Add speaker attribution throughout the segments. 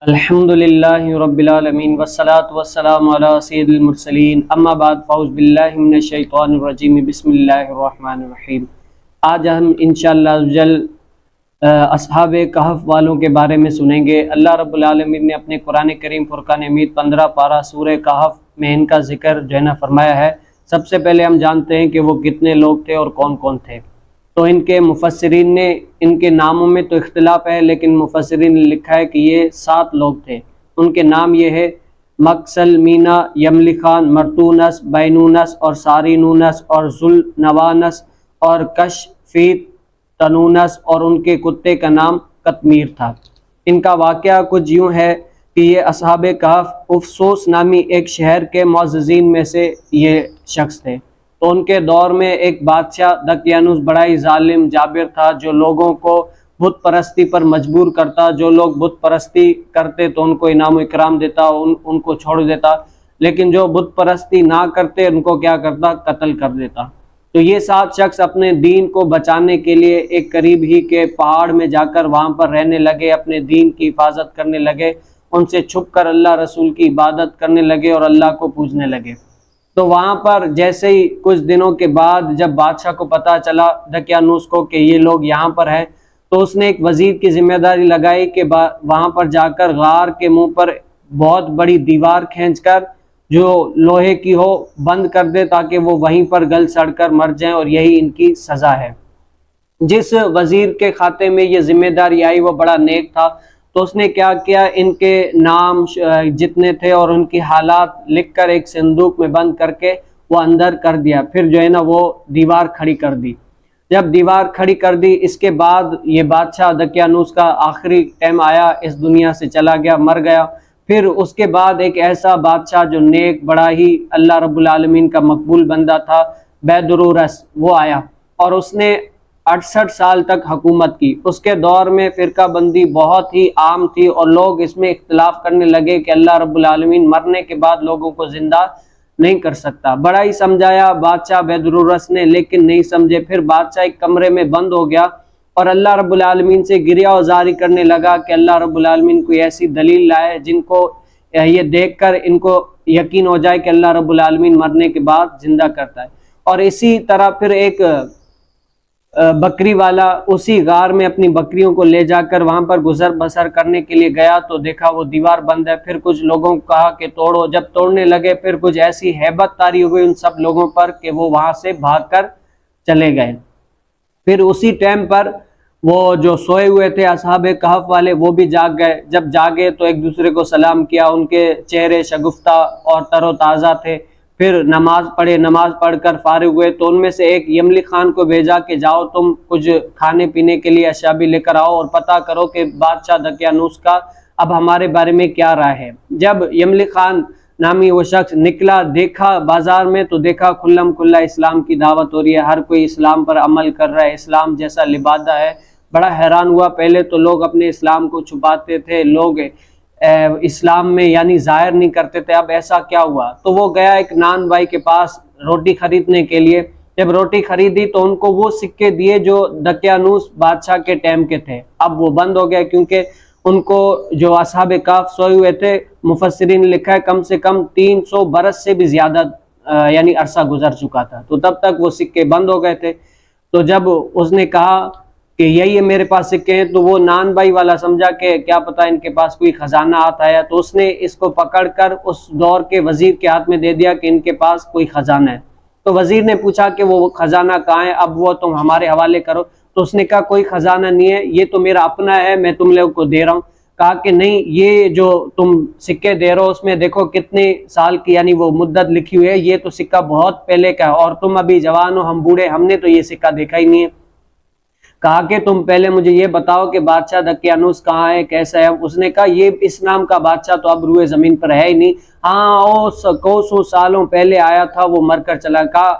Speaker 1: अल्हम्दुलिल्लाहि रब्बिल आलमीन वस्सलातु वस्सलामु अला सय्यिदिल मुरसलीन अम्मा बाद फ़ऊज़ु बिल्लाहि मिनश शैतानिर रजीम बिस्मिल्लाहिर रहमानिर रहीम। आज हम इंशाअल्लाह अज़्ज़ल अस्हाबे कहफ वालों के बारे में सुनेंगे। अल्लाह रब्बुल आलमीन ने अपने कुरान करीम फुरकान हमीद 15 पारा सूरह कहफ में इनका जिक्र जो है ना फरमाया है। सबसे पहले हम जानते हैं कि वो कितने लोग थे और कौन कौन थे। तो इनके मुफस्सिरीन ने इनके नामों में तो इख्तिलाफ है, लेकिन मुफस्सिरीन ने लिखा है कि ये 7 लोग थे। उनके नाम ये है मकसल मीना, यमली खान, मरतूनस, बैनूनस और सारीनूनस और जुल नवानस और कशफीत तनूनस और उनके कुत्ते का नाम कतमीर था। इनका वाक़या कुछ यूँ है कि ये असहाबे कहफ उफसोस नामी एक शहर के मुअज़्ज़िज़ीन में से ये शख्स थे। तो उनके दौर में एक बादशाह दकियानुस बड़ा ही जालिम जाबिर था, जो लोगों को बुत परस्ती पर मजबूर करता। जो लोग बुत परस्ती करते तो उनको इनाम इकराम देता, उनको छोड़ देता, लेकिन जो बुत परस्ती ना करते उनको क्या करता, कत्ल कर देता। तो ये 7 शख्स अपने दीन को बचाने के लिए एक करीब ही के पहाड़ में जाकर वहाँ पर रहने लगे, अपने दीन की हिफाजत करने लगे, उनसे छुप कर अल्लाह रसूल की इबादत करने लगे और अल्लाह को पूजने लगे। तो वहाँ पर जैसे ही कुछ दिनों के बाद जब बादशाह को पता चला दकियानूस को कि ये लोग यहाँ पर हैं, तो उसने एक वजीर की जिम्मेदारी लगाई कि वहाँ पर जाकर गार के मुंह पर बहुत बड़ी दीवार खींचकर जो लोहे की हो बंद कर दे, ताकि वो वहीं पर गल सड़कर मर जाएं, और यही इनकी सज़ा है। जिस वजीर के खाते में ये जिम्मेदारी आई वो बड़ा नेक था, तो उसने क्या किया, इनके नाम जितने थे और उनकी हालात लिखकर एक संदूक में बंद करके वो अंदर कर दिया। फिर जो है ना वो दीवार खड़ी कर दी। जब दीवार खड़ी कर दी, इसके बाद ये बादशाह दकियानूस का आखिरी टाइम आया, इस दुनिया से चला गया, मर गया। फिर उसके बाद एक ऐसा बादशाह जो नेक, बड़ा ही अल्लाह रब्बुल आलमीन का मकबूल बंदा था, बैदुरुरस, वो आया और उसने 68 साल तक हुकूमत की। उसके दौर में फ़िरका बंदी बहुत ही आम थी और लोग इसमें इख्तिलाफ करने लगे कि अल्लाह रब्बुल आलमीन मरने के बाद लोगों को जिंदा नहीं कर सकता। बड़ा ही समझाया बादशाह बैदुरुरस ने, लेकिन नहीं समझे। फिर बादशाह एक कमरे में बंद हो गया और अल्लाह रब्बुल आलमीन से गिरिया औजारी करने लगा कि अल्लाह रब्बुल आलमीन कोई ऐसी दलील लाए जिनको ये देखकर इनको यकीन हो जाए कि अल्लाह रब्बुल आलमीन मरने के बाद जिंदा करता है। और इसी तरह फिर एक बकरी वाला उसी गार में अपनी बकरियों को ले जाकर वहां पर गुजर बसर करने के लिए गया, तो देखा वो दीवार बंद है। फिर कुछ लोगों को कहा कि तोड़ो। जब तोड़ने लगे, फिर कुछ ऐसी हैबत तारी हो गई उन सब लोगों पर कि वो वहां से भागकर चले गए। फिर उसी टाइम पर वो जो सोए हुए थे असहाबे कहफ वाले, वो भी जाग गए। जब जागे तो एक दूसरे को सलाम किया, उनके चेहरे शगुफ्ता और तरोताज़ा थे। फिर नमाज पढ़े, नमाज पढ़कर फारिग हुए तो उनमें से एक यमली खान को भेजा कि जाओ तुम कुछ खाने पीने के लिए अशिया भी लेकर आओ और पता करो कि बादशाह दकियानूस का अब हमारे बारे में क्या राय है। जब यमली खान नामी वो शख्स निकला, देखा बाजार में, तो देखा खुल्लम खुल्ला इस्लाम की दावत हो रही है, हर कोई इस्लाम पर अमल कर रहा है, इस्लाम जैसा लिबादा है। बड़ा हैरान हुआ। पहले तो लोग अपने इस्लाम को छुपाते थे, लोग इस्लाम में यानी जाहिर नहीं करते थे, अब ऐसा क्या हुआ। तो वो गया एक नान भाई के पास रोटी खरीदने के लिए। जब रोटी खरीदी तो उनको वो सिक्के दिए जो दकियानूस बादशाह के टाइम के थे। अब वो बंद हो गया क्योंकि उनको जो असहाबे कहफ सोए हुए थे, मुफस्सिरीन ने लिखा है कम से कम 300 बरस से भी ज्यादा यानी अरसा गुजर चुका था, तो तब तक वो सिक्के बंद हो गए थे। तो जब उसने कहा कि यही है मेरे पास सिक्के हैं, तो वो नान भाई वाला समझा कि क्या पता इनके पास कोई खजाना आता है, तो उसने इसको पकड़कर उस दौर के वजीर के हाथ में दे दिया कि इनके पास कोई खजाना है। तो वजीर ने पूछा कि वो खजाना कहाँ है, अब वो तुम हमारे हवाले करो। तो उसने कहा कोई खजाना नहीं है, ये तो मेरा अपना है, मैं तुम लोग को दे रहा हूँ। कहा कि नहीं, ये जो तुम सिक्के दे रहे हो उसमें देखो कितने साल की यानी वो मुद्दत लिखी हुई है, ये तो सिक्का बहुत पहले का है और तुम अभी जवान हो, हम बूढ़े, हमने तो ये सिक्का देखा ही नहीं है। कहा कि तुम पहले मुझे ये बताओ कि बादशाह दकियानूस कहाँ है, कैसा है। उसने कहा ये इस नाम का बादशाह तो अब रूए जमीन पर है ही नहीं, हाँ वो सौ सालों पहले आया था, वो मरकर चला। कहा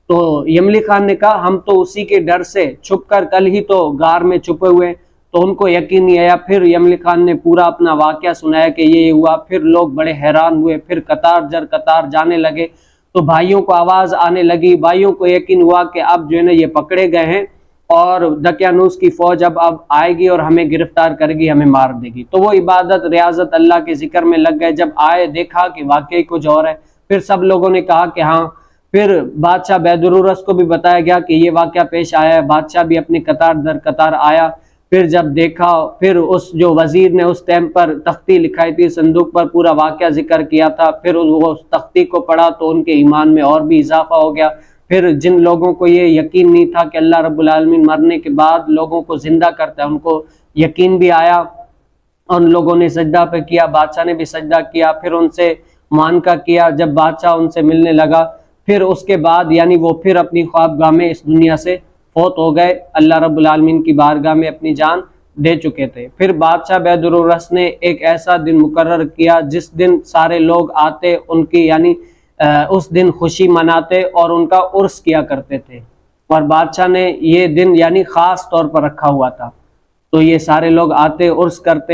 Speaker 1: तो यमली खान ने कहा हम तो उसी के डर से छुपकर कल ही तो गार में छुपे हुए, तो उनको यकीन नहीं आया। फिर यमली खान ने पूरा अपना वाकया सुनाया कि ये हुआ। फिर लोग बड़े हैरान हुए, फिर कतार जर कतार जाने लगे। तो भाइयों को आवाज आने लगी, भाइयों को यकीन हुआ कि अब जो है ना ये पकड़े गए हैं। और दकियानूस की फौज अब आएगी और हमें गिरफ्तार करेगी, हमें मार देगी। तो वो इबादत रियाजत अल्लाह के जिक्र में लग गए। जब आए देखा कि वाकई कुछ और है, फिर सब लोगों ने कहा कि हाँ। फिर बादशाह बैदुर्रस को भी बताया गया कि ये वाकया पेश आया है। बादशाह भी अपनी कतार दर कतार आया। फिर जब देखा, फिर उस जो वजीर ने उस टाइम पर तख्ती लिखाई थी, संदूक पर पूरा वाकया जिक्र किया था, फिर वो उस तख्ती को पढ़ा तो उनके ईमान में और भी इजाफा हो गया। फिर जिन लोगों को ये यकीन नहीं था कि अल्लाह रब्बुल आलमीन मरने के बाद लोगों को जिंदा करता है, उनको यकीन भी आया। उन लोगों ने सजदा पे किया, बादशाह ने भी सजदा किया, फिर उनसे मानका किया। जब बादशाह उनसे मिलने लगा, फिर उसके बाद यानी वो फिर अपनी ख्वाबगाह में इस दुनिया से फौत हो गए, अल्लाह रब्बुल आलमीन की बारगाह में अपनी जान दे चुके थे। फिर बादशाह बैदुर्रस ने एक ऐसा दिन मुकर्रर किया जिस दिन सारे लोग आते, उनकी यानी उस दिन खुशी मनाते और उनका उर्स किया करते थे। और बादशाह ने ये दिन यानी खास तौर पर रखा हुआ था, तो ये सारे लोग आते, उर्स करते।